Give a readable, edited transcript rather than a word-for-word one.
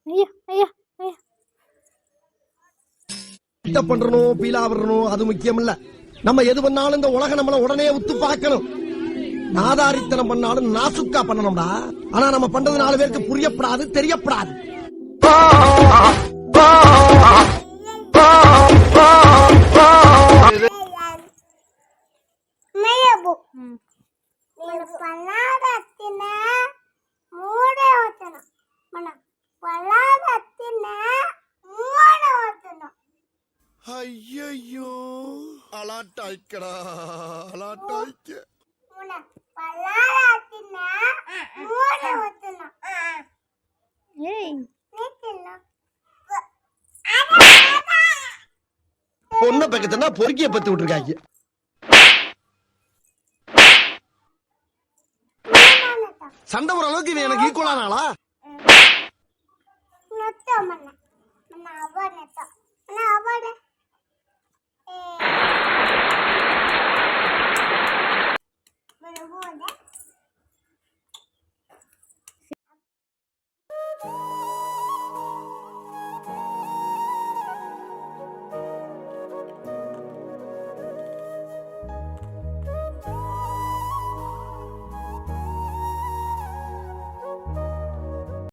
ஐயா ஐயா ஐயா பண்றணும் பீலா வரணும் அது முக்கியம் இல்ல. நம்ம எது பண்ணாலும் இந்த உலகம் நம்மள உடனே உத்து பார்க்கணும். நாதாரித்தனம் பண்ணாலும் நாசுக்கா பண்ணணும்டா. ஆனா நம்ம பண்றது 4 பேருக்கு புரியப்படாது, தெரியப்படாது. ஐயோ அலாட்டாய்க்கடா அலாட்டாய்க்க. ஏய் பொண்ணை பக்கத்துனா பொறுக்கிய பத்து விட்டுருக்காங்க. சண்டை ஒரு அளவுக்கு இவன் எனக்கு ஈக்குவலானாளா?